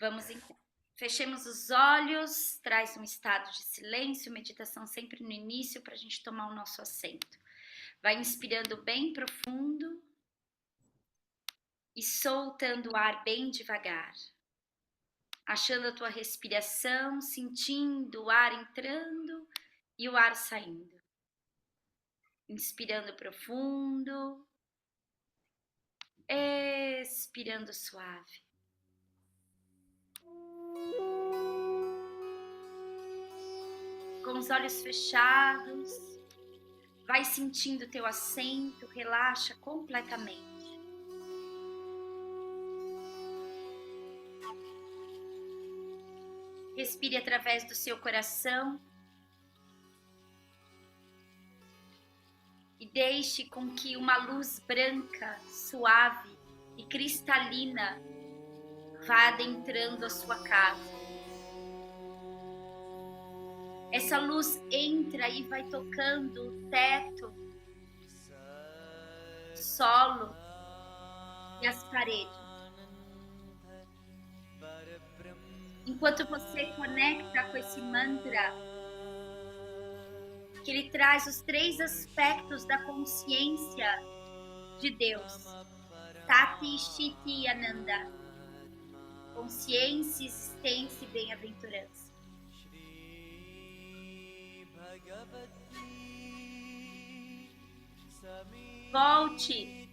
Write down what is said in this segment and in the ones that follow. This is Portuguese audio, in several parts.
Vamos então. Fechemos os olhos, traz um estado de silêncio, meditação sempre no início para a gente tomar o nosso assento. Vai inspirando bem profundo e soltando o ar bem devagar. Achando a tua respiração, sentindo o ar entrando e o ar saindo. Inspirando profundo, expirando suave. Com os olhos fechados, vai sentindo teu assento, relaxa completamente. Respire através do seu coração e deixe com que uma luz branca, suave e cristalina vá adentrando a sua casa. Essa luz entra e vai tocando o teto, o solo e as paredes. Enquanto você conecta com esse mantra, que ele traz os 3 aspectos da consciência de Deus. Sati, Shiti e Ananda. Consciência, existência e bem-aventurança. Volte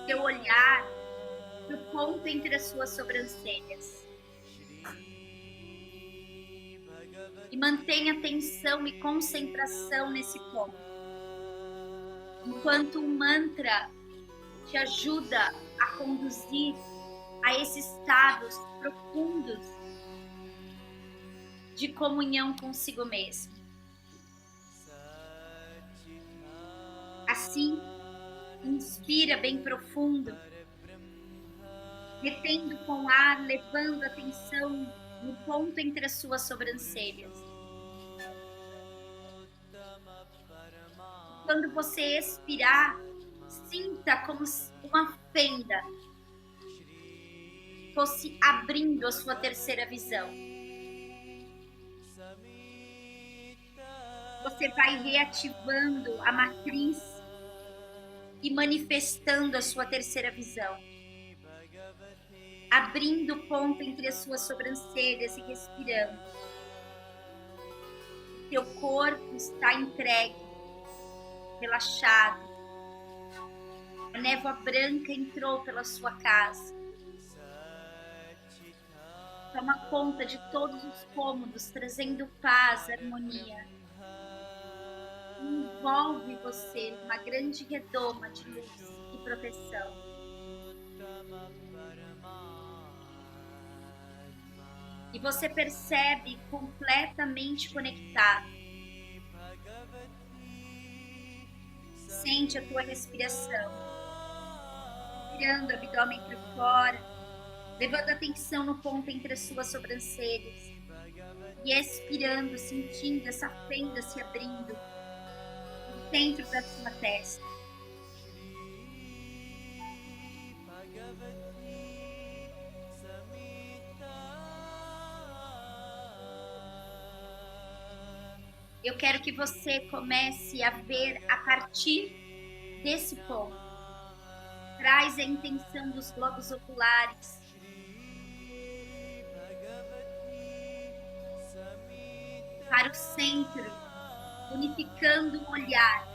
seu olhar no ponto entre as suas sobrancelhas. E mantenha atenção e concentração nesse ponto. Enquanto o mantra te ajuda a conduzir a esses estados profundos de comunhão consigo mesmo. Assim, inspira bem profundo, retendo com o ar, levando a atenção no ponto entre as suas sobrancelhas. Quando você expirar, sinta como se uma fenda fosse abrindo a sua terceira visão. Você vai reativando a matriz e manifestando a sua terceira visão. Abrindo o ponto entre as suas sobrancelhas e respirando. Seu corpo está entregue, relaxado. A névoa branca entrou pela sua casa. Toma conta de todos os cômodos, trazendo paz, harmonia. Envolve você numa grande redoma de luz e proteção. E você percebe completamente conectado. Sente a tua respiração. Inspirando o abdômen para fora, levando a atenção no ponto entre as suas sobrancelhas. E expirando, sentindo essa fenda se abrindo no centro da sua testa. Eu quero que você comece a ver a partir desse ponto. Traz a intenção dos globos oculares. Para o centro, unificando o olhar.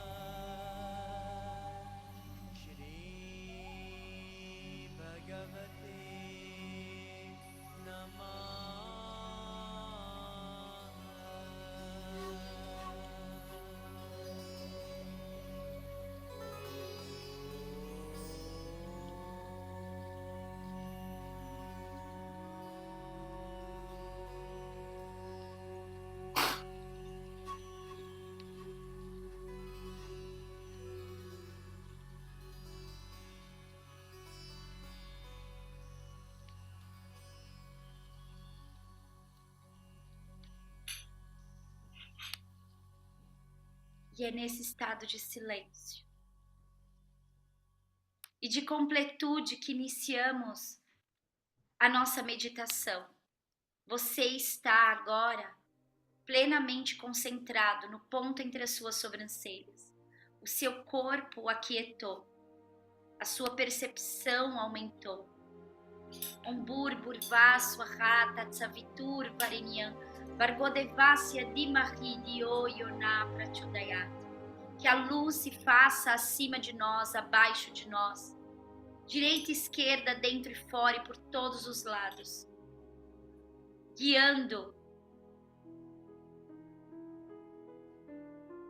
E é nesse estado de silêncio e de completude que iniciamos a nossa meditação. Você está agora plenamente concentrado no ponto entre as suas sobrancelhas. O seu corpo aquietou, a sua percepção aumentou. Ombur burva swaha tatsavitur varenyan vargodevasya dimahi dio yona prachodayat. Que a luz se faça acima de nós, abaixo de nós, direita e esquerda, dentro e fora e por todos os lados, guiando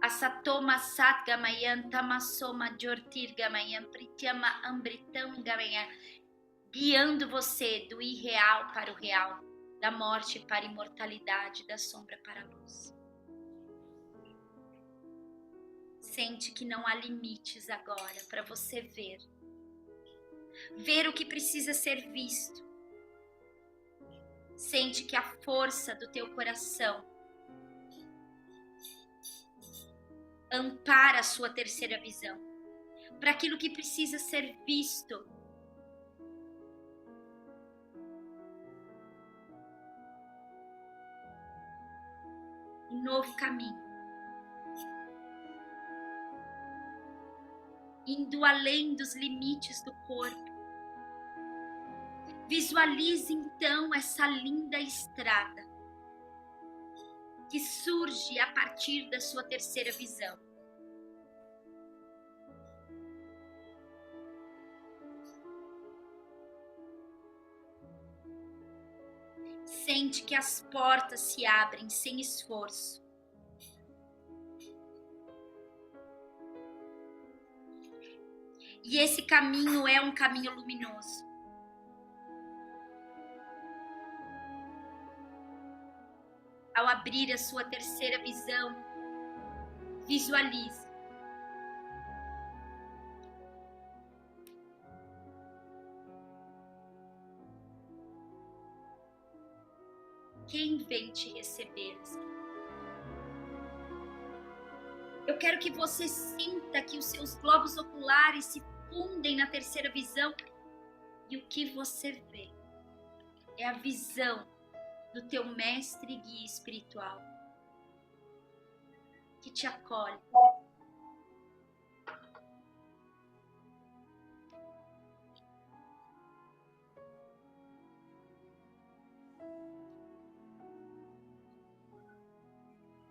Asatoma Satgamayan Tamasoma Jyotirgamayan Prityama Ambritam Gamayan, guiando você do irreal para o real, da morte para a imortalidade, da sombra para a luz. Sente que não há limites agora para você ver. Ver o que precisa ser visto. Sente que a força do teu coração ampara a sua terceira visão, para aquilo que precisa ser visto. Um novo caminho. Indo além dos limites do corpo. Visualize então essa linda estrada que surge a partir da sua terceira visão. Sente que as portas se abrem sem esforço. E esse caminho é um caminho luminoso. Ao abrir a sua terceira visão, visualize quem vem te receber. Eu quero que você sinta que os seus globos oculares se fundem na terceira visão e o que você vê é a visão do teu mestre e guia espiritual que te acolhe.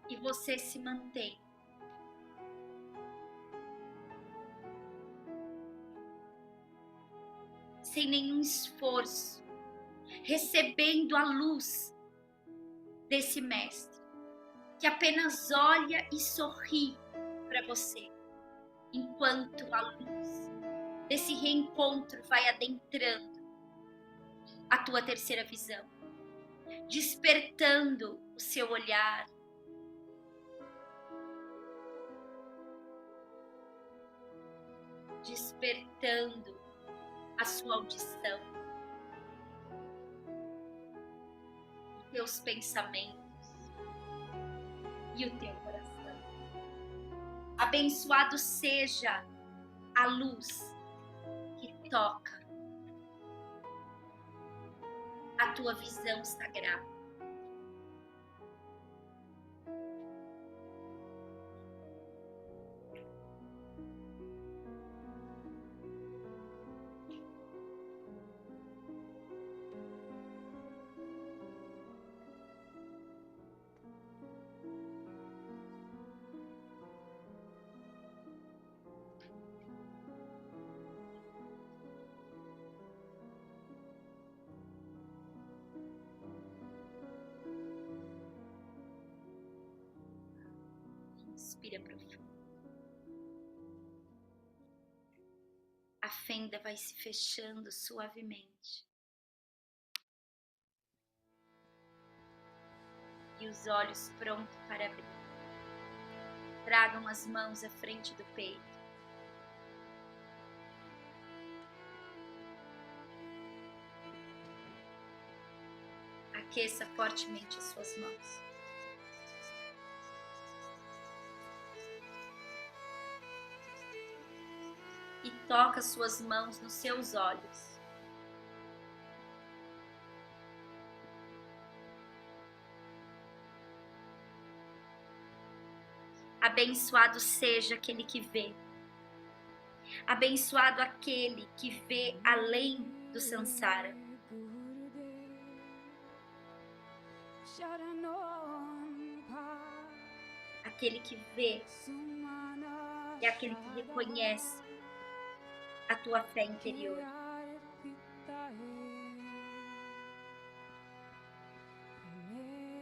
E você se mantém sem nenhum esforço, recebendo a luz desse mestre, que apenas olha e sorri para você, enquanto a luz desse reencontro vai adentrando a tua terceira visão, despertando o seu olhar, despertando a sua audição, os teus pensamentos e o teu coração. Abençoado seja a luz que toca a tua visão sagrada. Inspira profundo. A fenda vai se fechando suavemente. E os olhos prontos para abrir. Tragam as mãos à frente do peito. Aqueça fortemente as suas mãos. E toca suas mãos nos seus olhos. Abençoado seja aquele que vê. Abençoado aquele que vê além do samsara. Aquele que vê é aquele que reconhece a tua fé interior.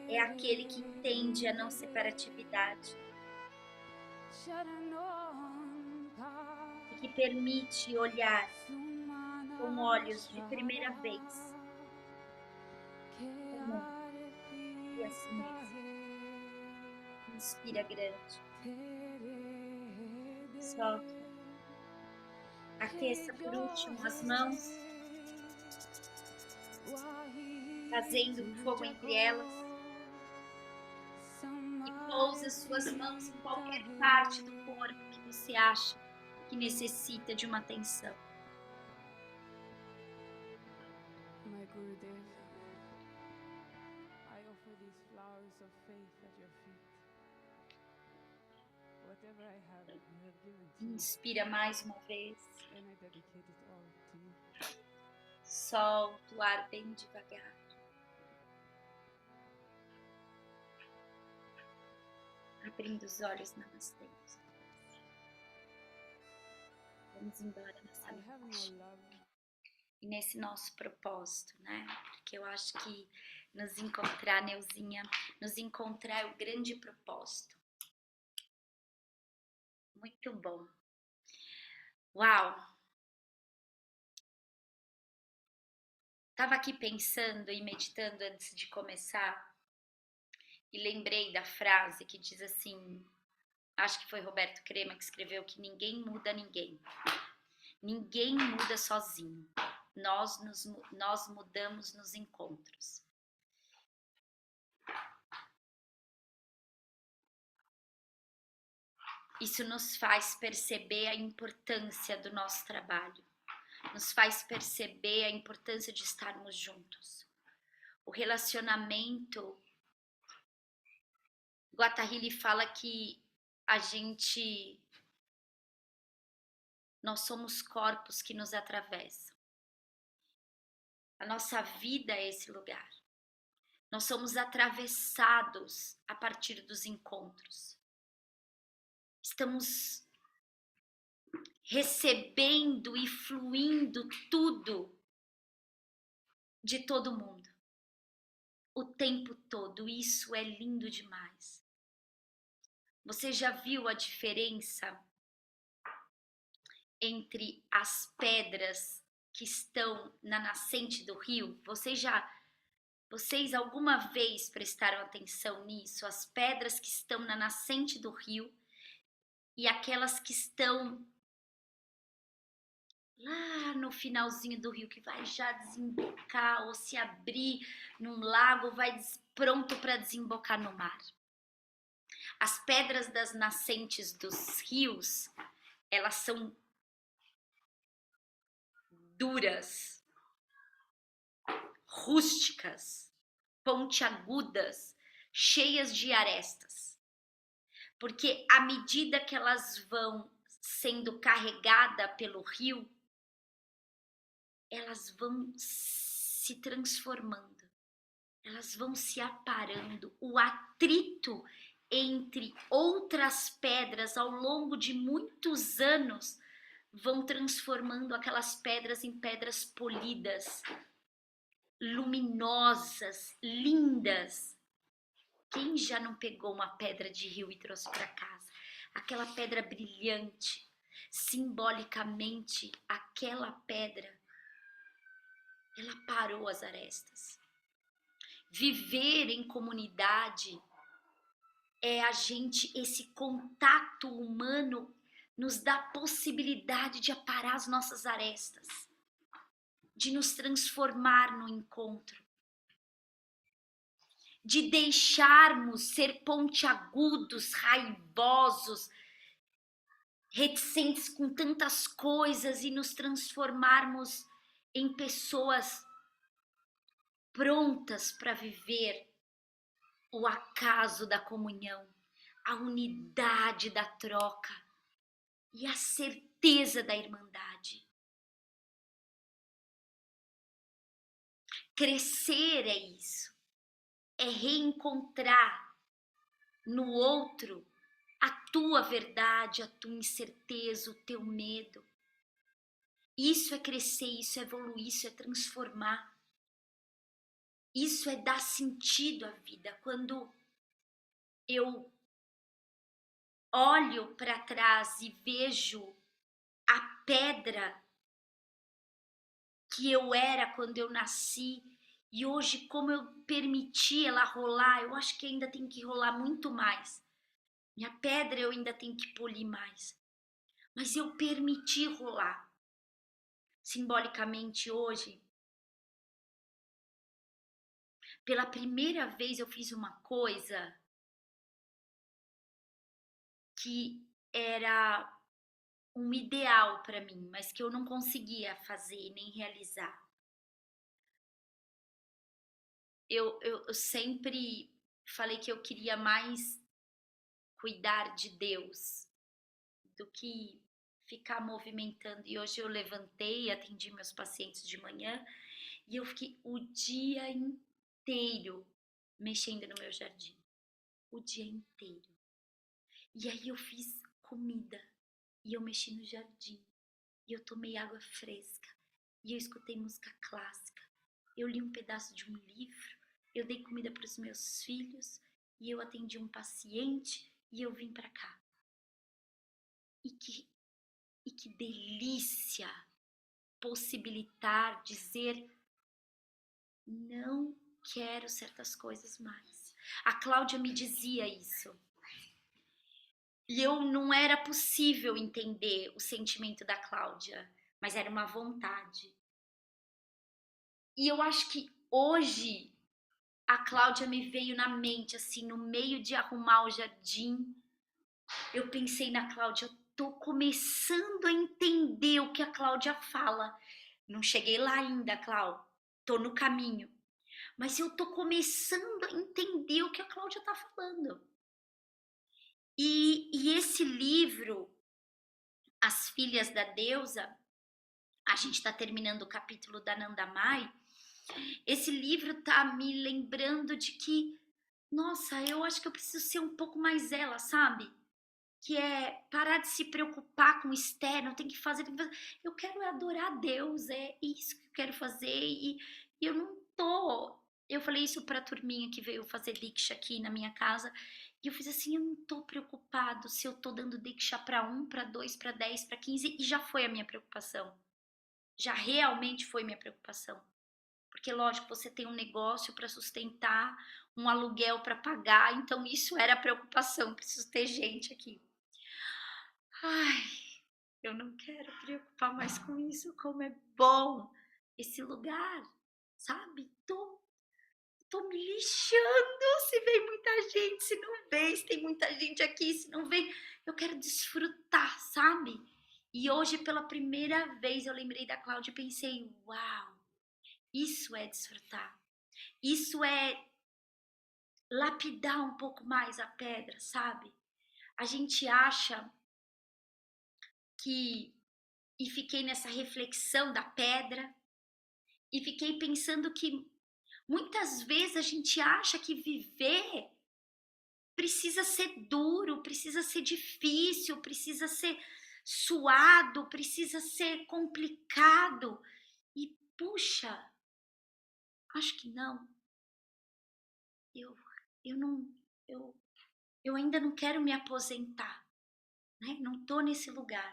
É aquele que entende a não separatividade e que permite olhar com olhos de primeira vez o mundo e a si mesmo. Inspira grande. Solta. Aqueça por último as mãos, fazendo um fogo entre elas. E pousa suas mãos em qualquer parte do corpo que você acha que necessita de uma atenção. My Gurudev, I offer these flowers of faith at your feet. Whatever I have, you have given to me, Inspira mais uma vez. and I dedicate it all to you. Solta o ar bem devagar. Abrindo os olhos, namastê. Vamos embora nessa I have noite. no love. E nesse nosso propósito, né? Porque eu acho que nos encontrar, Neuzinha, nos encontrar é o grande propósito. Muito bom. Uau! Tava aqui pensando e meditando antes de começar e lembrei da frase que diz assim, acho que foi Roberto Crema que escreveu que ninguém muda ninguém. Ninguém muda sozinho. Nós mudamos nos encontros. Isso nos faz perceber a importância do nosso trabalho. Nos faz perceber a importância de estarmos juntos. O relacionamento, Guattahili fala que nós somos corpos que nos atravessam. A nossa vida é esse lugar. Nós somos atravessados a partir dos encontros. Estamos recebendo e fluindo tudo de todo mundo. O tempo todo. Isso é lindo demais. Você já viu a diferença entre as pedras que estão na nascente do rio? Vocês alguma vez prestaram atenção nisso? As pedras que estão na nascente do rio e aquelas que estão lá no finalzinho do rio, que vai já desembocar ou se abrir num lago, vai pronto para desembocar no mar. As pedras das nascentes dos rios, elas são duras, rústicas, pontiagudas, cheias de arestas. Porque à medida que elas vão sendo carregadas pelo rio, elas vão se transformando, elas vão se aparando. O atrito entre outras pedras ao longo de muitos anos vão transformando aquelas pedras em pedras polidas, luminosas, lindas. Quem já não pegou uma pedra de rio e trouxe para casa? Aquela pedra brilhante, simbolicamente, aquela pedra, ela parou as arestas. Viver em comunidade é esse contato humano nos dá a possibilidade de aparar as nossas arestas, de nos transformar no encontro, de deixarmos ser pontiagudos, raivosos, reticentes com tantas coisas e nos transformarmos em pessoas prontas para viver o acaso da comunhão, a unidade da troca e a certeza da irmandade. Crescer é isso, é reencontrar no outro a tua verdade, a tua incerteza, o teu medo. Isso é crescer, isso é evoluir, isso é transformar. Isso é dar sentido à vida. Quando eu olho para trás e vejo a pedra que eu era quando eu nasci e hoje como eu permiti ela rolar, eu acho que ainda tem que rolar muito mais. Minha pedra eu ainda tenho que polir mais. Mas eu permiti rolar. Simbolicamente hoje, pela primeira vez eu fiz uma coisa que era um ideal para mim, mas que eu não conseguia fazer nem realizar. Eu sempre falei que eu queria mais cuidar de Deus do que ficar movimentando. E hoje eu levantei e atendi meus pacientes de manhã e eu fiquei o dia inteiro mexendo no meu jardim. O dia inteiro. E aí eu fiz comida e eu mexi no jardim. E eu tomei água fresca. E eu escutei música clássica. Eu li um pedaço de um livro. Eu dei comida para os meus filhos. E eu atendi um paciente. E eu vim para cá. E que delícia possibilitar dizer não quero certas coisas mais. A Cláudia me dizia isso. E eu não era possível entender o sentimento da Cláudia, mas era uma vontade. E eu acho que hoje a Cláudia me veio na mente, assim, no meio de arrumar o jardim. Eu pensei na Cláudia, eu tô começando a entender o que a Cláudia fala. Não cheguei lá ainda, Cláudia, tô no caminho. Mas eu tô começando a entender o que a Cláudia tá falando. E esse livro, As Filhas da Deusa, a gente está terminando o capítulo da Nandamai. Esse livro tá me lembrando de que, nossa, eu acho que eu preciso ser um pouco mais ela, sabe? Que é parar de se preocupar com o externo, tem que fazer. Eu quero adorar a Deus, é isso que eu quero fazer. E eu não tô. Eu falei isso pra turminha que veio fazer Diksha aqui na minha casa. E eu fiz assim: eu não tô preocupado se eu tô dando Diksha pra 1, pra 2, pra 10, pra 15. E já foi a minha preocupação. Já realmente foi minha preocupação. Porque, lógico, você tem um negócio para sustentar, um aluguel para pagar, então isso era a preocupação, preciso ter gente aqui. Ai, eu não quero preocupar mais com isso, como é bom esse lugar, sabe? Tô me lixando se vem muita gente, se não vem, se tem muita gente aqui, se não vem. Eu quero desfrutar, sabe? E hoje, pela primeira vez, eu lembrei da Cláudia e pensei, uau, isso é desfrutar. Isso é lapidar um pouco mais a pedra, sabe? A gente acha que. E fiquei nessa reflexão da pedra e fiquei pensando que muitas vezes a gente acha que viver precisa ser duro, precisa ser difícil, precisa ser suado, precisa ser complicado. E puxa, acho que não. Eu, eu não, eu, eu ainda não quero me aposentar, né? Não tô nesse lugar.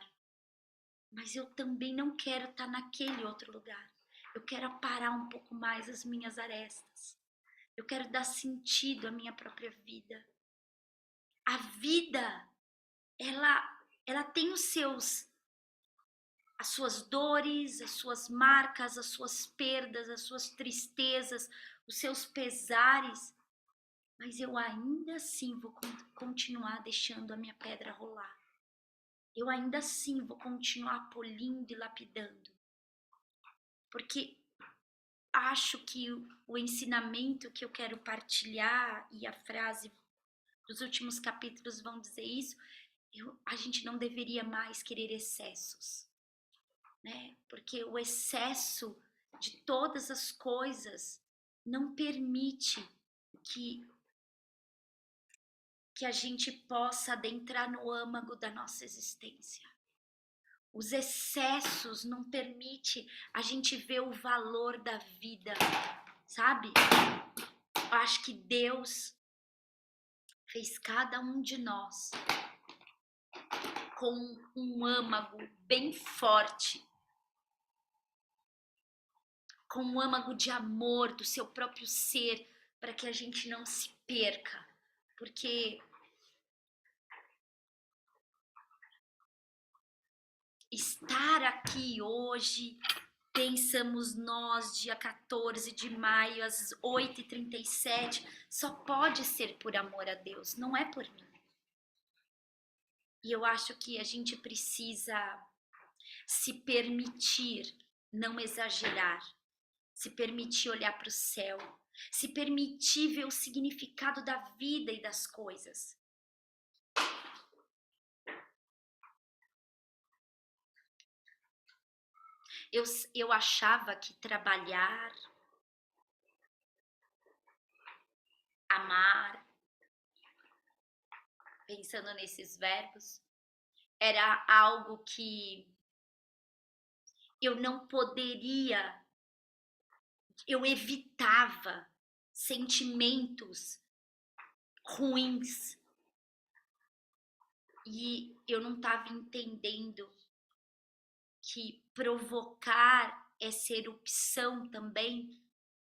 Mas eu também não quero estar naquele outro lugar. Eu quero aparar um pouco mais as minhas arestas. Eu quero dar sentido à minha própria vida. A vida, ela tem as suas dores, as suas marcas, as suas perdas, as suas tristezas, os seus pesares. Mas eu ainda assim vou continuar deixando a minha pedra rolar. Eu ainda assim vou continuar polindo e lapidando. Porque acho que o ensinamento que eu quero partilhar e a frase Os últimos capítulos vão dizer isso. A gente não deveria mais querer excessos, né? Porque o excesso de todas as coisas não permite que a gente possa adentrar no âmago da nossa existência. Os excessos não permitem a gente ver o valor da vida, sabe? Eu acho que Deus fez cada um de nós com um âmago bem forte, com um âmago de amor do seu próprio ser, para que a gente não se perca, porque estar aqui hoje, pensamos nós, dia 14 de maio, às 8h37, só pode ser por amor a Deus, não é por mim. E eu acho que a gente precisa se permitir não exagerar, se permitir olhar para o céu, se permitir ver o significado da vida e das coisas. Eu achava que trabalhar, amar, pensando nesses verbos, era algo que eu não poderia, eu evitava sentimentos ruins. E eu não estava entendendo que provocar essa erupção também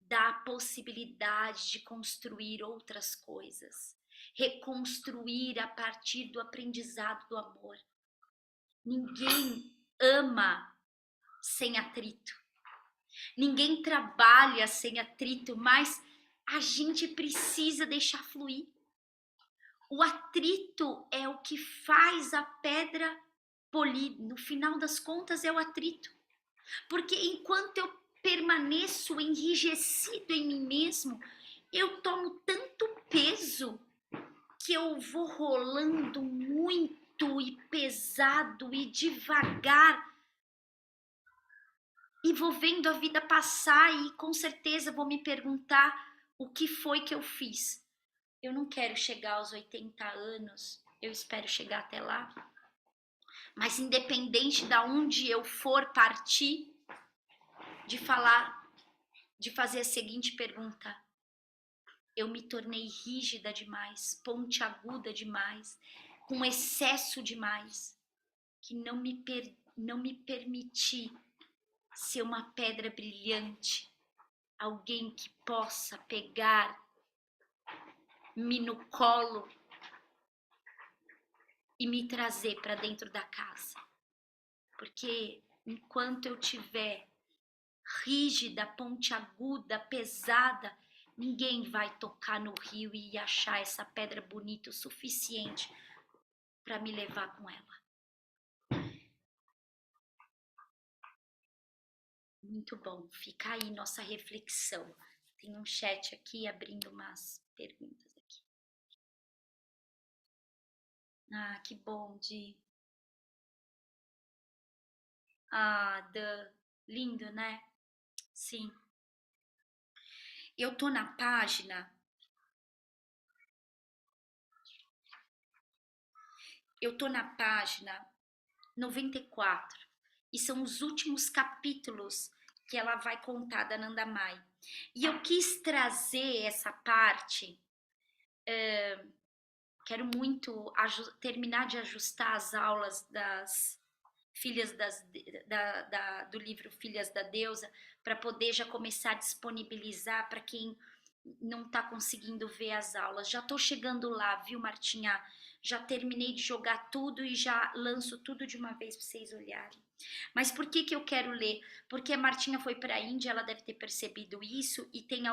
dá a possibilidade de construir outras coisas, reconstruir a partir do aprendizado do amor. Ninguém ama sem atrito, ninguém trabalha sem atrito, mas a gente precisa deixar fluir. O atrito é o que faz a pedra polir. No final das contas é o atrito. Porque enquanto eu permaneço enrijecido em mim mesmo, eu tomo tanto peso que eu vou rolando muito e pesado e devagar. E vou vendo a vida passar e com certeza vou me perguntar o que foi que eu fiz. Eu não quero chegar aos 80 anos, eu espero chegar até lá. Mas independente de onde eu for partir, de fazer a seguinte pergunta: eu me tornei rígida demais, pontiaguda demais, com excesso demais, que não me permiti ser uma pedra brilhante, alguém que possa pegar-me no colo e me trazer para dentro da casa. Porque enquanto eu tiver rígida, pontiaguda, pesada, ninguém vai tocar no rio e achar essa pedra bonita o suficiente para me levar com ela. Muito bom, fica aí nossa reflexão. Tem um chat aqui abrindo umas perguntas aqui. Ah, que bom, Di. Ah, lindo, né? Sim. Eu tô na página. Eu tô na página 94. E são os últimos capítulos que ela vai contar da Nandamai. E eu quis trazer essa parte. Quero muito terminar de ajustar as aulas das filhas do livro Filhas da Deusa, para poder já começar a disponibilizar para quem não está conseguindo ver as aulas. Já estou chegando lá, viu, Martinha? Já terminei de jogar tudo e já lanço tudo de uma vez para vocês olharem. Mas por que eu quero ler? Porque a Martinha foi para a Índia, ela deve ter percebido isso, e tem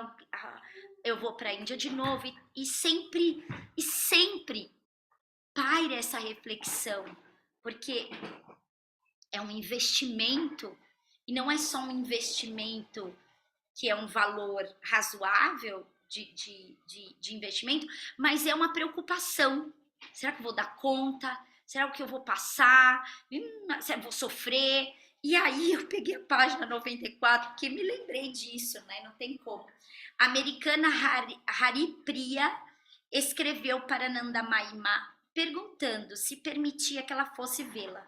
eu vou para a Índia de novo, e sempre paira essa reflexão, porque é um investimento, e não é só um investimento que é um valor razoável de investimento, mas é uma preocupação. Será que eu vou dar conta? Será que eu vou passar? Será que eu vou sofrer? E aí eu peguei a página 94, porque me lembrei disso, né? Não tem como. A americana Haripriya escreveu para Nanda Maima perguntando se permitia que ela fosse vê-la.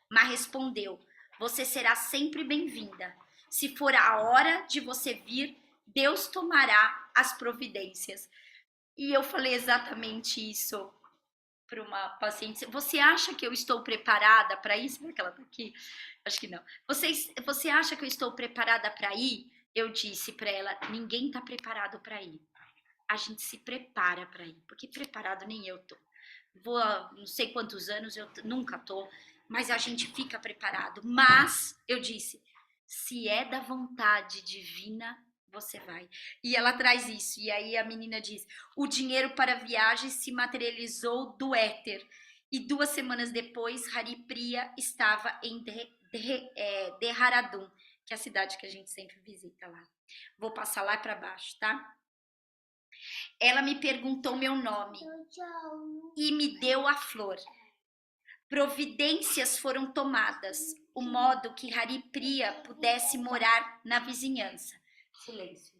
Ma respondeu: você será sempre bem-vinda. Se for a hora de você vir, Deus tomará as providências. E eu falei exatamente isso para uma paciente. Você acha que eu estou preparada para isso? Será que ela está aqui? Acho que não. Você acha que eu estou preparada para ir? Eu disse para ela: ninguém está preparado para ir. A gente se prepara para ir, porque preparado nem eu tô. Vou há não sei quantos anos, eu nunca tô, mas a gente fica preparado. Mas, eu disse, se é da vontade divina, você vai. E ela traz isso, e aí a menina diz, o dinheiro para a viagem se materializou do éter. E 2 semanas depois, Haripriya estava em Dehradun, que é a cidade que a gente sempre visita lá. Vou passar lá para baixo, tá? Ela me perguntou meu nome e me deu a flor. Providências foram tomadas, o modo que Haripriya pudesse morar na vizinhança. Silêncio.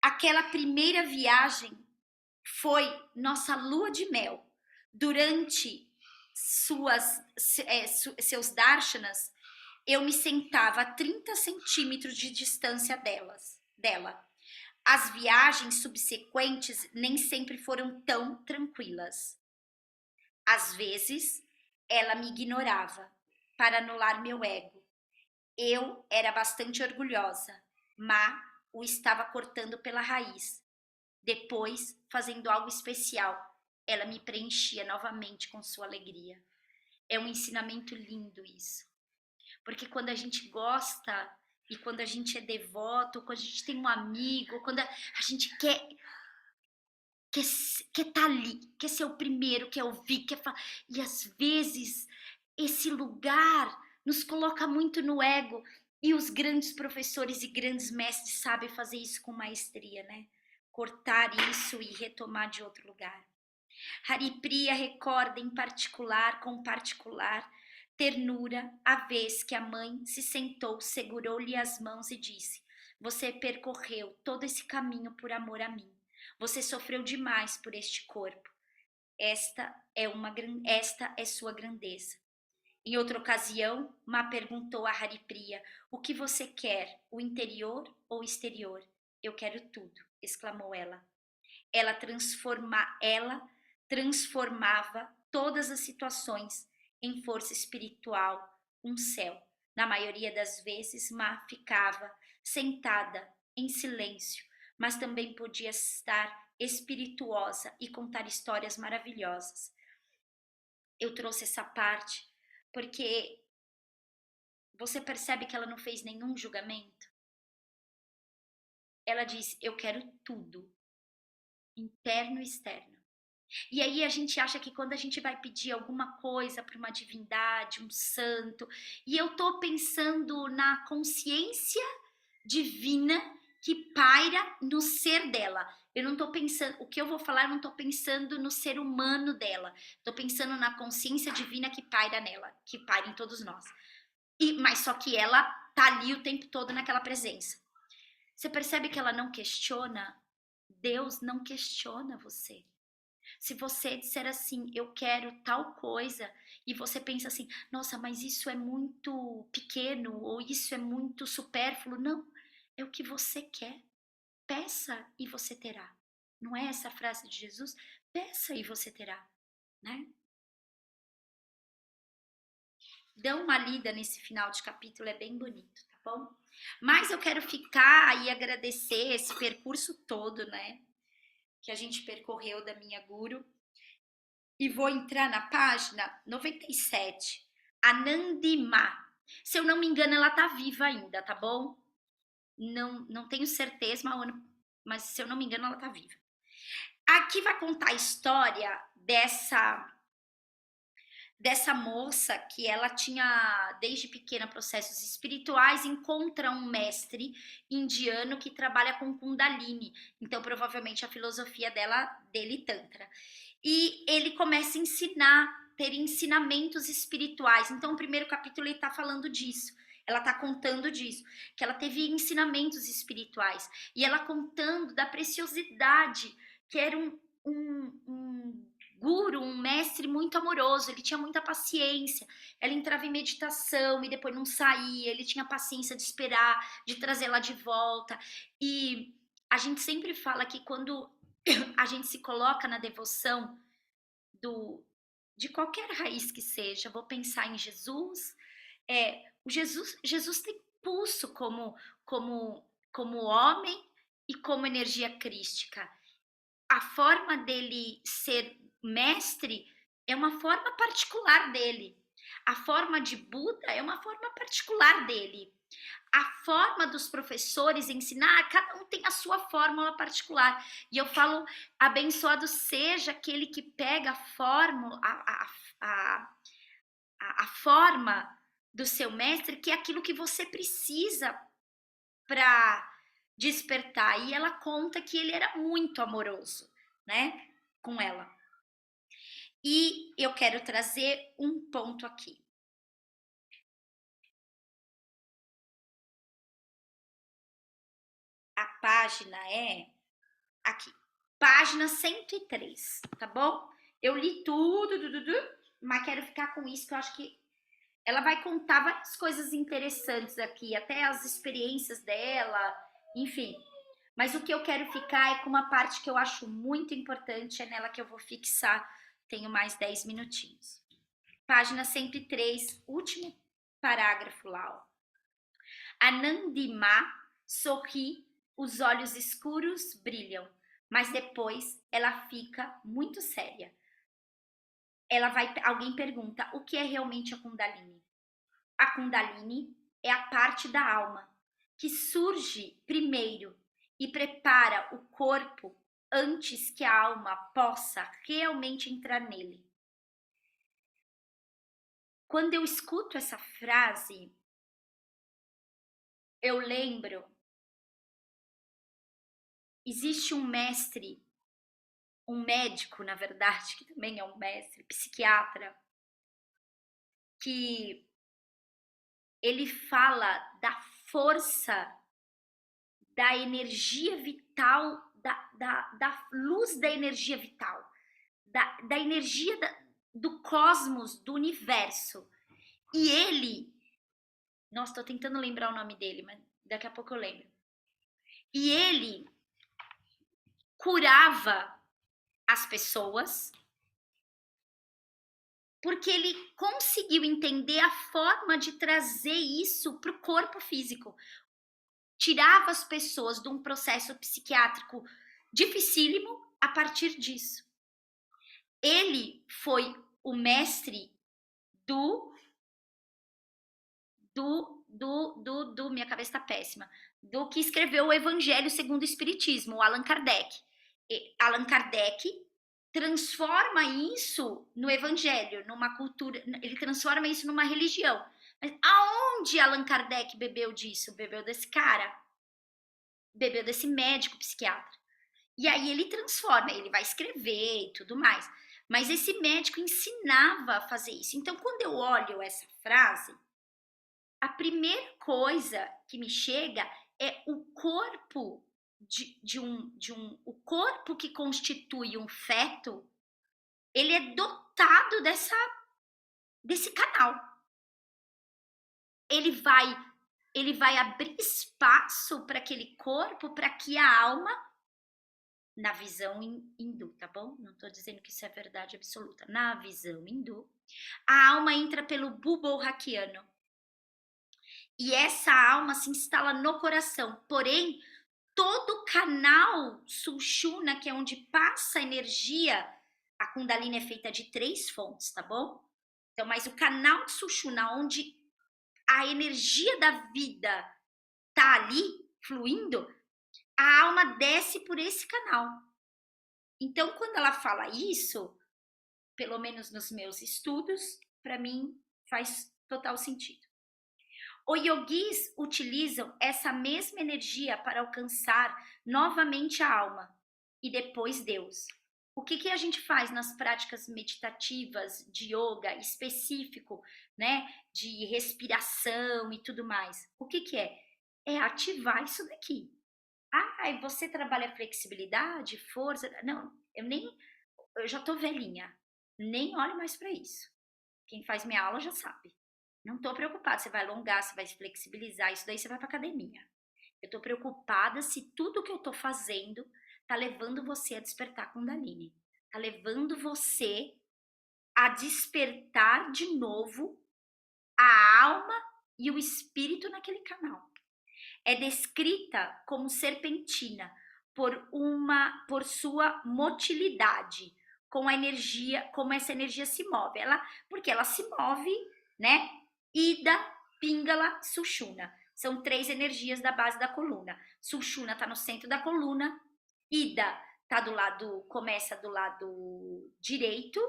Aquela primeira viagem foi nossa lua de mel. Durante seus darshanas, eu me sentava a 30 centímetros de distância dela. As viagens subsequentes nem sempre foram tão tranquilas. Às vezes, ela me ignorava para anular meu ego. Eu era bastante orgulhosa, mas o estava cortando pela raiz. Depois, fazendo algo especial, ela me preenchia novamente com sua alegria. É um ensinamento lindo isso. Porque quando a gente gosta e quando a gente é devoto, quando a gente tem um amigo, quando a gente quer estar ali, quer ser o primeiro, quer ouvir, quer falar. E às vezes esse lugar nos coloca muito no ego. E os grandes professores e grandes mestres sabem fazer isso com maestria, né? Cortar isso e retomar de outro lugar. Haripriya recorda em particular, com particular, ternura, a vez que a mãe se sentou, segurou-lhe as mãos e disse: você percorreu todo esse caminho por amor a mim. Você sofreu demais por este corpo. Esta é sua grandeza. Em outra ocasião, Ma perguntou a Haripriya: o que você quer, o interior ou o exterior? Eu quero tudo, exclamou ela. Ela transformava todas as situações em força espiritual, um céu. Na maioria das vezes, Ma ficava sentada em silêncio, mas também podia estar espirituosa e contar histórias maravilhosas. Eu trouxe essa parte porque você percebe que ela não fez nenhum julgamento? Ela disse: eu quero tudo, interno e externo. E aí a gente acha que quando a gente vai pedir alguma coisa para uma divindade, um santo, e eu tô pensando na consciência divina que paira no ser dela. Eu não tô pensando, o que eu vou falar, eu não tô pensando no ser humano dela. Tô pensando na consciência divina que paira nela, que paira em todos nós. Mas só que ela tá ali o tempo todo naquela presença. Você percebe que ela não questiona? Deus não questiona você. Se você disser assim, eu quero tal coisa, e você pensa assim, nossa, mas isso é muito pequeno, ou isso é muito supérfluo. Não, é o que você quer. Peça e você terá. Não é essa a frase de Jesus? Peça e você terá, né? Dá uma lida nesse final de capítulo, é bem bonito, tá bom? Mas eu quero ficar e agradecer esse percurso todo, né? Que a gente percorreu da minha guru. E vou entrar na página 97, a Nandima. Se eu não me engano, ela tá viva ainda, tá bom? Não tenho certeza, mas se eu não me engano, ela tá viva. Aqui vai contar a história dessa moça que ela tinha desde pequena processos espirituais, encontra um mestre indiano que trabalha com Kundalini, então provavelmente a filosofia dele Tantra. E ele começa a ensinar, ter ensinamentos espirituais. Então o primeiro capítulo ele está falando disso. Ela está contando disso, que ela teve ensinamentos espirituais. E ela contando da preciosidade, que era um guru, um mestre muito amoroso, ele tinha muita paciência. Ela entrava em meditação e depois não saía, ele tinha paciência de esperar, de trazer ela de volta. E a gente sempre fala que quando a gente se coloca na devoção de qualquer raiz que seja, vou pensar em Jesus, Jesus tem pulso como homem e como energia crística. A forma dele ser mestre é uma forma particular dele. A forma de Buda é uma forma particular dele. A forma dos professores ensinar, cada um tem a sua fórmula particular. E eu falo, abençoado seja aquele que pega a fórmula, a forma do seu mestre, que é aquilo que você precisa para despertar. E ela conta que ele era muito amoroso, né, com ela. E eu quero trazer um ponto aqui. A página é aqui, página 103, tá bom? Eu li tudo, mas quero ficar com isso, que eu acho que ela vai contar várias coisas interessantes aqui, até as experiências dela, enfim. Mas o que eu quero ficar é com uma parte que eu acho muito importante, é nela que eu vou fixar. Tenho mais 10 minutinhos. Página 103, último parágrafo lá, ó. Anandima sorri, os olhos escuros brilham, mas depois ela fica muito séria. Alguém pergunta, o que é realmente a Kundalini? A Kundalini é a parte da alma que surge primeiro e prepara o corpo antes que a alma possa realmente entrar nele. Quando eu escuto essa frase, eu lembro, existe um mestre, um médico, na verdade, que também é um mestre, psiquiatra, que ele fala da força, da energia vital, da luz da energia vital, da energia do cosmos, do universo. E ele, nossa, tô tentando lembrar o nome dele, mas daqui a pouco eu lembro. E ele curava as pessoas porque ele conseguiu entender a forma de trazer isso para o corpo físico. Tirava as pessoas de um processo psiquiátrico dificílimo a partir disso. Ele foi o mestre minha cabeça tá péssima, do que escreveu o Evangelho segundo o Espiritismo, o Allan Kardec. Allan Kardec transforma isso no Evangelho, numa cultura, ele transforma isso numa religião. Mas aonde Allan Kardec bebeu disso? Bebeu desse cara, bebeu desse médico psiquiatra. E aí ele transforma, ele vai escrever e tudo mais. Mas esse médico ensinava a fazer isso. Então, quando eu olho essa frase, a primeira coisa que me chega é o corpo o corpo que constitui um feto, ele é dotado desse canal. Ele vai abrir espaço para aquele corpo, para que a alma, na visão hindu, tá bom? Não estou dizendo que isso é verdade absoluta. Na visão hindu, a alma entra pelo bulbo raquiano. E essa alma se instala no coração. Porém, todo o canal Sushumna, que é onde passa a energia, a Kundalini é feita de 3 fontes, tá bom? Então, mas o canal Sushumna, onde a energia da vida tá ali, fluindo, a alma desce por esse canal. Então, quando ela fala isso, pelo menos nos meus estudos, para mim faz total sentido. Os yogis utilizam essa mesma energia para alcançar novamente a alma e depois Deus. O que a gente faz nas práticas meditativas de yoga específico, né, de respiração e tudo mais? O que é? É ativar isso daqui. Ah, e você trabalha flexibilidade, força? Não, eu já tô velhinha, nem olho mais para isso. Quem faz minha aula já sabe. Não tô preocupada, você vai alongar, você vai se flexibilizar, isso daí você vai pra academia. Eu tô preocupada se tudo que eu tô fazendo tá levando você a despertar Kundalini. Tá levando você a despertar de novo a alma e o espírito naquele canal. É descrita como serpentina por sua motilidade, com a energia, como essa energia se move. Porque ela se move, né? Ida, Pingala, Sushumna. São 3 energias da base da coluna. Sushumna está no centro da coluna, Ida começa do lado direito,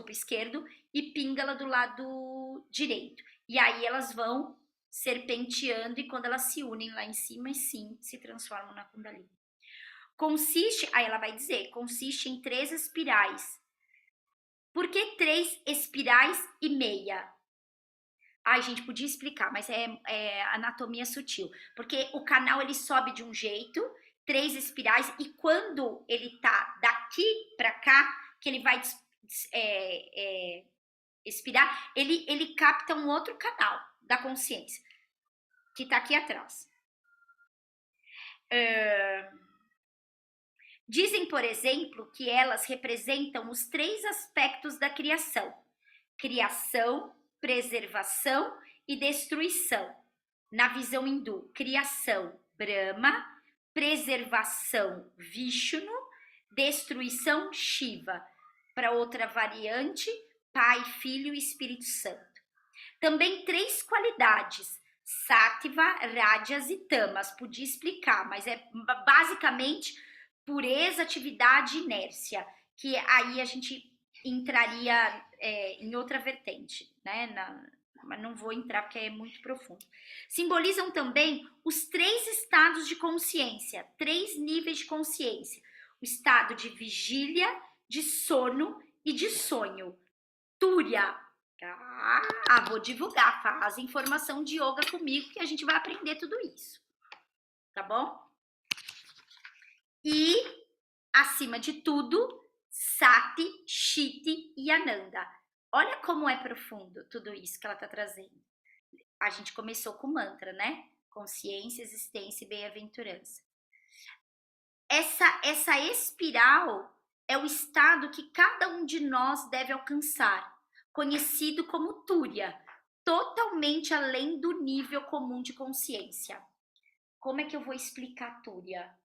esquerdo, e Pingala do lado direito. E aí elas vão serpenteando, e quando elas se unem lá em cima, sim, se transformam na Kundalini. Aí ela vai dizer, consiste em 3 espirais. Por que 3 espirais e meia? Ai, gente, podia explicar, mas é anatomia sutil. Porque o canal, ele sobe de um jeito, 3 espirais, e quando ele tá daqui para cá, que ele vai expirar, ele capta um outro canal da consciência, que tá aqui atrás. Dizem, por exemplo, que elas representam os 3 aspectos da criação: criação, preservação e destruição. Na visão hindu, criação, Brahma, preservação, Vishnu, destruição, Shiva. Para outra variante, Pai, Filho e Espírito Santo. Também 3 qualidades: Sattva, Rajas e Tamas. Podia explicar, mas é basicamente pureza, atividade e inércia, que aí a gente entraria em outra vertente, né? Mas não vou entrar porque é muito profundo. Simbolizam também os 3 estados de consciência, 3 níveis de consciência: o estado de vigília, de sono e de sonho. Túria. Vou divulgar, faz informação de yoga comigo que a gente vai aprender tudo isso, tá bom? E, acima de tudo, Sati, Shiti e Ananda. Olha como é profundo tudo isso que ela está trazendo. A gente começou com mantra, né? Consciência, existência e bem-aventurança. Essa espiral é o estado que cada um de nós deve alcançar, conhecido como Túria, totalmente além do nível comum de consciência. Como é que eu vou explicar Túria?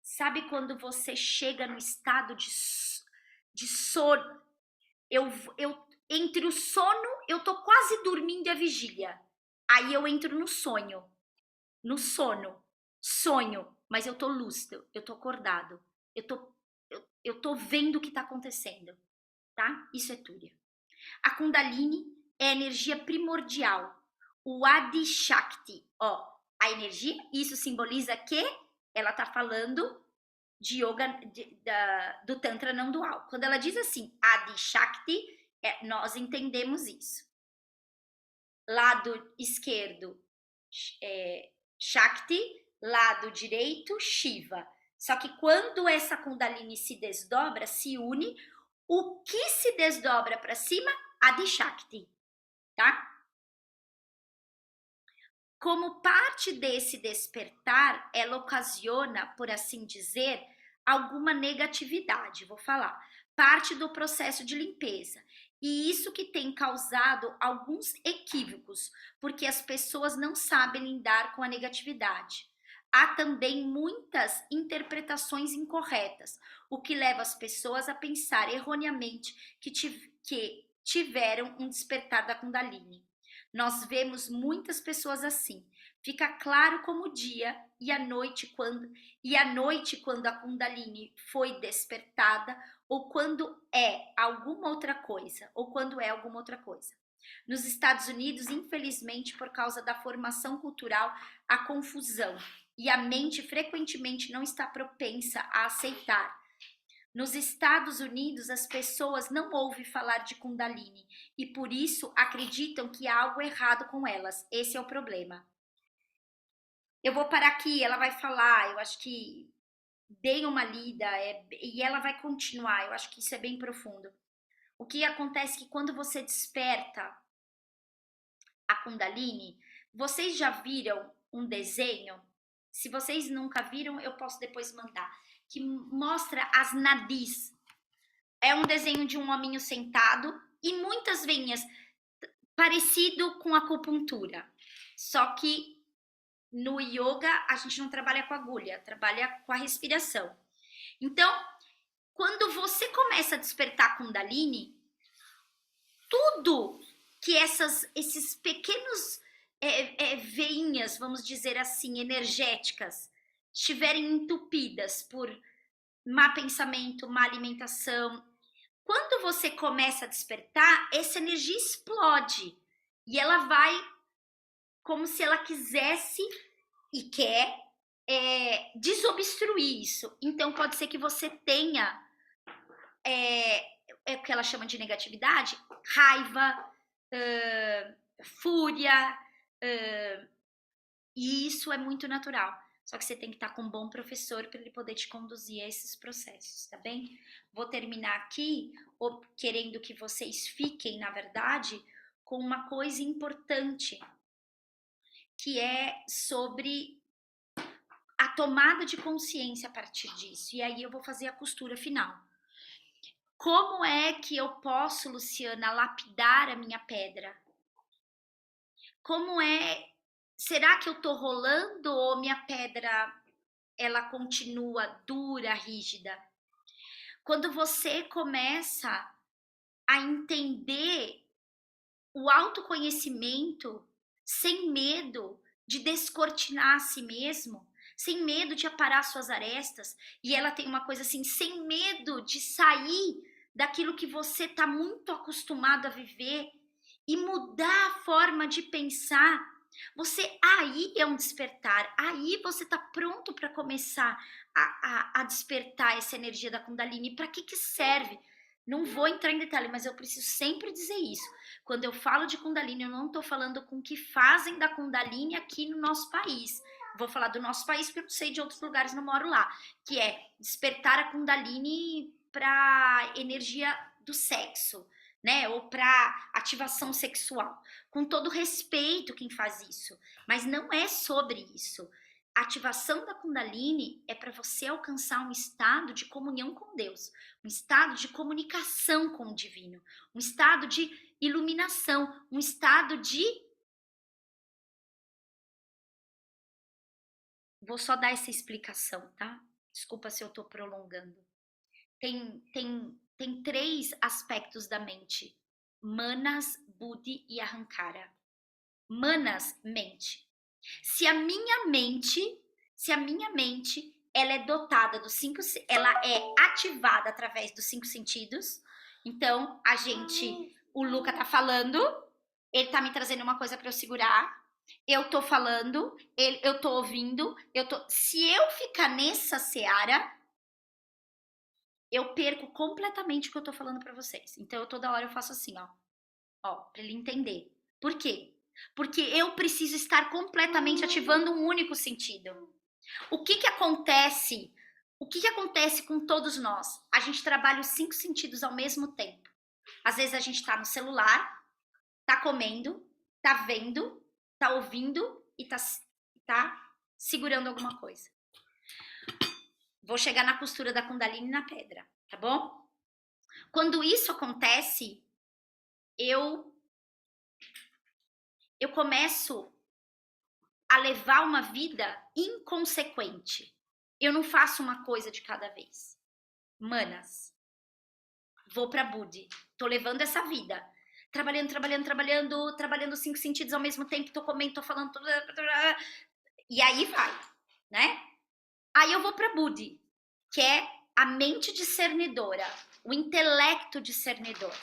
Sabe quando você chega no estado de sono? Entre o sono, eu tô quase dormindo e a vigília. Aí eu entro no sonho. No sono. Sonho, mas eu tô lúcido, eu tô acordado. Eu tô vendo o que tá acontecendo, tá? Isso é Túria. A Kundalini é a energia primordial. O Adi Shakti, ó, a energia, isso simboliza que ela tá falando de yoga do Tantra não dual. Quando ela diz assim, Adi Shakti, nós entendemos isso. Lado esquerdo, Shakti, lado direito, Shiva. Só que quando essa Kundalini se desdobra, se une, o que se desdobra para cima? Adi Shakti, tá? Como parte desse despertar, ela ocasiona, por assim dizer, alguma negatividade, vou falar, parte do processo de limpeza. E isso que tem causado alguns equívocos, porque as pessoas não sabem lidar com a negatividade. Há também muitas interpretações incorretas, o que leva as pessoas a pensar erroneamente que tiveram um despertar da Kundalini. Nós vemos muitas pessoas assim. Fica claro como o dia e a noite quando a Kundalini foi despertada, ou quando é alguma outra coisa, ou quando é alguma outra coisa. Nos Estados Unidos, infelizmente, por causa da formação cultural, a confusão e a mente frequentemente não está propensa a aceitar. Nos Estados Unidos, as pessoas não ouvem falar de Kundalini e por isso acreditam que há algo errado com elas. Esse é o problema. Eu vou parar aqui, ela vai falar, eu acho que deem uma lida e ela vai continuar, eu acho que isso é bem profundo. O que acontece é que quando você desperta a Kundalini, vocês já viram um desenho? Se vocês nunca viram, eu posso depois mandar, que mostra as nadis. É um desenho de um hominho sentado e muitas veinhas, parecido com acupuntura. Só que no yoga a gente não trabalha com agulha, trabalha com a respiração. Então, quando você começa a despertar Kundalini, tudo que esses pequenos veinhas, vamos dizer assim, energéticas, estiverem entupidas por má pensamento, má alimentação, quando você começa a despertar, essa energia explode e ela vai como se ela quisesse e quer desobstruir isso. Então pode ser que você tenha o que ela chama de negatividade, raiva, fúria, e isso é muito natural. Só que você tem que estar com um bom professor para ele poder te conduzir a esses processos, tá bem? Vou terminar aqui, querendo que vocês fiquem, na verdade, com uma coisa importante, que é sobre a tomada de consciência a partir disso. E aí eu vou fazer a costura final. Como é que eu posso, Luciana, lapidar a minha pedra? Como é? Será que eu tô rolando ou minha pedra ela continua dura, rígida? Quando você começa a entender o autoconhecimento sem medo de descortinar a si mesmo, sem medo de aparar suas arestas, e ela tem uma coisa assim, sem medo de sair daquilo que você está muito acostumado a viver e mudar a forma de pensar. Você aí é um despertar, aí você está pronto para começar a despertar essa energia da Kundalini. Para que serve? Não vou entrar em detalhe, mas eu preciso sempre dizer isso. Quando eu falo de Kundalini, eu não estou falando com o que fazem da Kundalini aqui no nosso país. Vou falar do nosso país porque eu não sei de outros lugares, não moro lá. Que é despertar a Kundalini para energia do sexo, né? Ou para ativação sexual. Com todo respeito quem faz isso. Mas não é sobre isso. A ativação da Kundalini é para você alcançar um estado de comunhão com Deus, um estado de comunicação com o divino, um estado de iluminação, um estado de... Vou só dar essa explicação, tá? Desculpa se eu tô prolongando. Tem 3 aspectos da mente: manas, buddhi e ahankara. Manas, mente. Se a minha mente ela é dotada dos 5, ela é ativada através dos 5 sentidos. Então, o Luca tá falando, ele tá me trazendo uma coisa para eu segurar. Eu tô falando, eu tô ouvindo, se eu ficar nessa seara, eu perco completamente o que eu tô falando para vocês. Então, toda hora eu faço assim, ó, para ele entender. Por quê? Porque eu preciso estar completamente ativando um único sentido. O que acontece? O que acontece com todos nós? A gente trabalha os 5 sentidos ao mesmo tempo. Às vezes a gente tá no celular, tá comendo, tá vendo, tá ouvindo e tá segurando alguma coisa. Vou chegar na costura da Kundalini na pedra, tá bom? Quando isso acontece, eu começo a levar uma vida inconsequente. Eu não faço uma coisa de cada vez. Manas, vou pra Budi. Tô levando essa vida. Trabalhando 5 sentidos ao mesmo tempo. Tô comendo, tô falando. E aí vai, né? Aí eu vou pra Budi, que é a mente discernidora. o intelecto discernidor.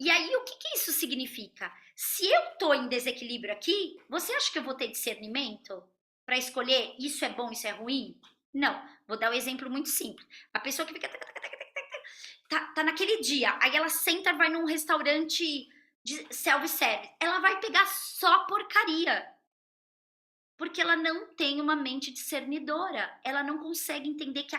E aí, o que isso significa? Se eu tô em desequilíbrio aqui, você acha que eu vou ter discernimento para escolher isso é bom, isso é ruim? Não. Vou dar um exemplo muito simples. A pessoa que fica tá naquele dia, aí ela senta, vai num restaurante de self-service, ela vai pegar só porcaria. Porque ela não tem uma mente discernidora. Ela não consegue entender que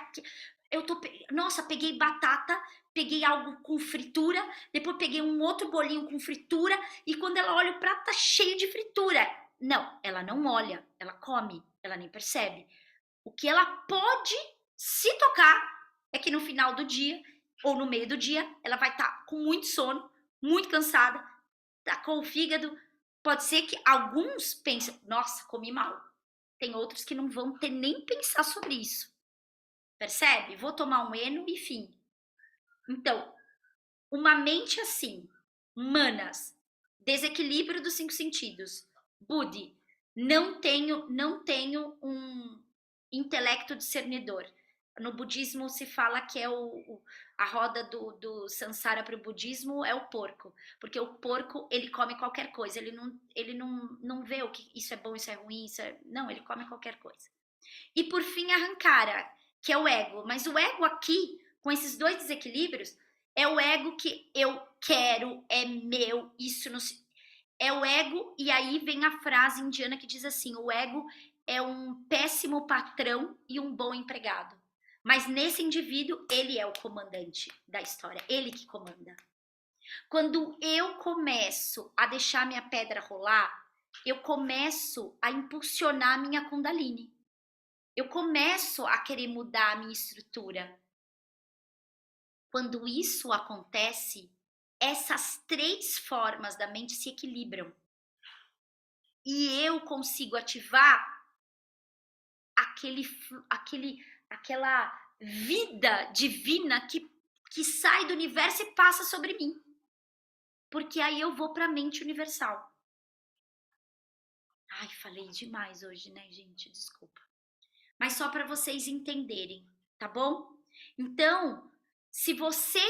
nossa, peguei batata, peguei algo com fritura, depois peguei um outro bolinho com fritura, e quando ela olha o prato tá cheio de fritura. Não, ela não olha, ela come, ela nem percebe. O que ela pode se tocar é que no final do dia, ou no meio do dia, ela vai estar com muito sono, muito cansada, tá com o fígado. Pode ser que alguns pensem, nossa, comi mal. Tem outros que não vão ter nem pensar sobre isso. Percebe? Vou tomar um eno e fim. Então, uma mente assim, manas, desequilíbrio dos 5 sentidos, Budi, não tenho um intelecto discernidor. No budismo se fala que é a roda do samsara para o budismo é o porco, porque o porco ele come qualquer coisa, ele não vê o que isso é bom, isso é ruim, não, ele come qualquer coisa. E por fim a ahankara, que é o ego, mas o ego aqui, com esses dois desequilíbrios, é o ego que eu quero, é meu, isso não se... É o ego, e aí vem a frase indiana que diz assim, o ego é um péssimo patrão e um bom empregado. Mas nesse indivíduo, ele é o comandante da história, ele que comanda. Quando eu começo a deixar minha pedra rolar, eu começo a impulsionar minha Kundalini. Eu começo a querer mudar a minha estrutura. Quando isso acontece, essas 3 formas da mente se equilibram. E eu consigo ativar aquela vida divina que sai do universo e passa sobre mim. Porque aí eu vou para a mente universal. Ai, falei demais hoje, né, gente? Desculpa. Mas só para vocês entenderem, tá bom? Então, se você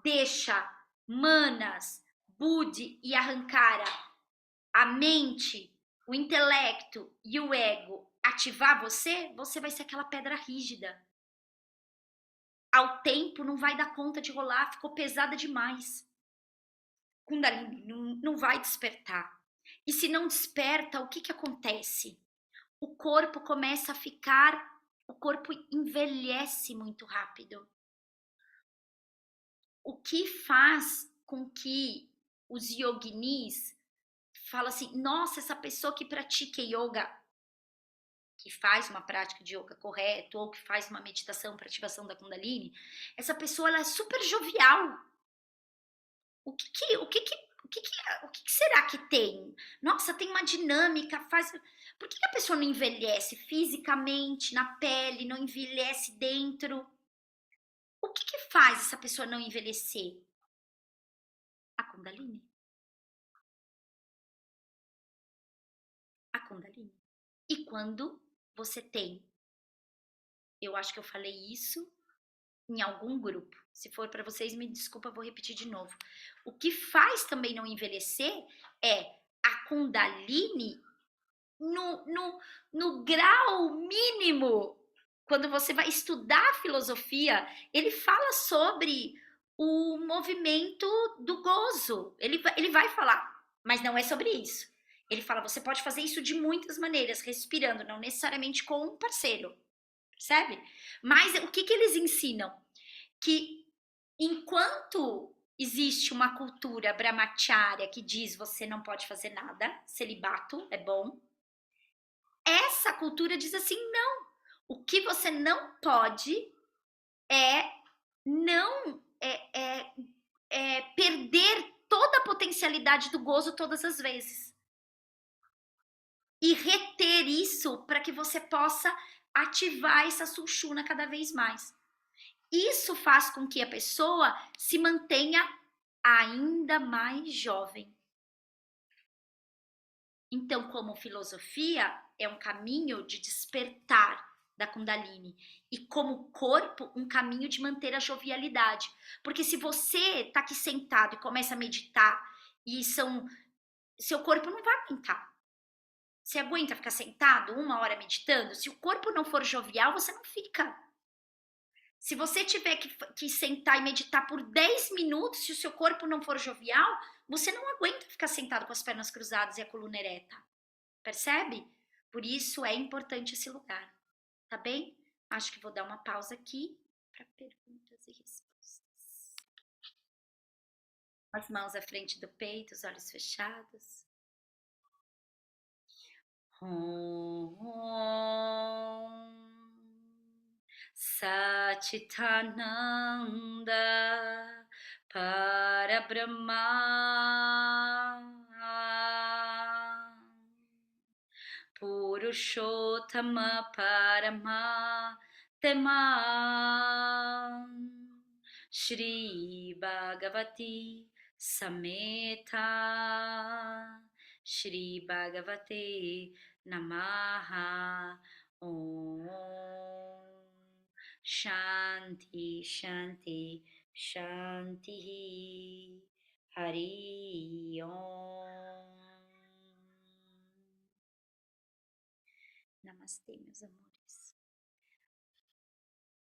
deixa manas, Budi e ahankara, a mente, o intelecto e o ego ativar você, você vai ser aquela pedra rígida. Ao tempo não vai dar conta de rolar, ficou pesada demais. Kundalini não vai despertar. E se não desperta, o que acontece? O corpo começa a ficar, o corpo envelhece muito rápido. O que faz com que os yoginis falam assim, nossa, essa pessoa que pratica yoga, que faz uma prática de yoga correto, ou que faz uma meditação para ativação da Kundalini, essa pessoa ela é super jovial. O que será que tem? Nossa, tem uma dinâmica, faz... Por que a pessoa não envelhece fisicamente, na pele, não envelhece dentro? O que faz essa pessoa não envelhecer? A Kundalini. A Kundalini. E quando você tem, eu acho que eu falei isso em algum grupo. Se for para vocês, me desculpa, vou repetir de novo. O que faz também não envelhecer é a Kundalini no grau mínimo. Quando você vai estudar a filosofia, ele fala sobre o movimento do gozo. Ele vai falar, mas não é sobre isso. Ele fala, você pode fazer isso de muitas maneiras, respirando, não necessariamente com um parceiro, percebe? Mas o que eles ensinam? Que enquanto existe uma cultura brahmacharya que diz você não pode fazer nada, celibato é bom, essa cultura diz assim, não, o que você não pode é não perder toda a potencialidade do gozo todas as vezes. E reter isso para que você possa ativar essa sushumna cada vez mais. Isso faz com que a pessoa se mantenha ainda mais jovem. Então, como filosofia, é um caminho de despertar da Kundalini. E como corpo, um caminho de manter a jovialidade. Porque se você tá aqui sentado e começa a meditar, e seu corpo não vai aguentar. Você aguenta ficar sentado 1 hora meditando? Se o corpo não for jovial, você não fica. Se você tiver que sentar e meditar por 10 minutos, se o seu corpo não for jovial, você não aguenta ficar sentado com as pernas cruzadas e a coluna ereta. Percebe? Por isso é importante esse lugar. Tá bem? Acho que vou dar uma pausa aqui para perguntas e respostas. As mãos à frente do peito, os olhos fechados. Om Satchitananda Parabrahma Purushottama Parama Tema Shri Bhagavati Sameta Shri Bhagavate Namaha Om Shanti Shanti Shanti Hari Om. Namastê, meus amores.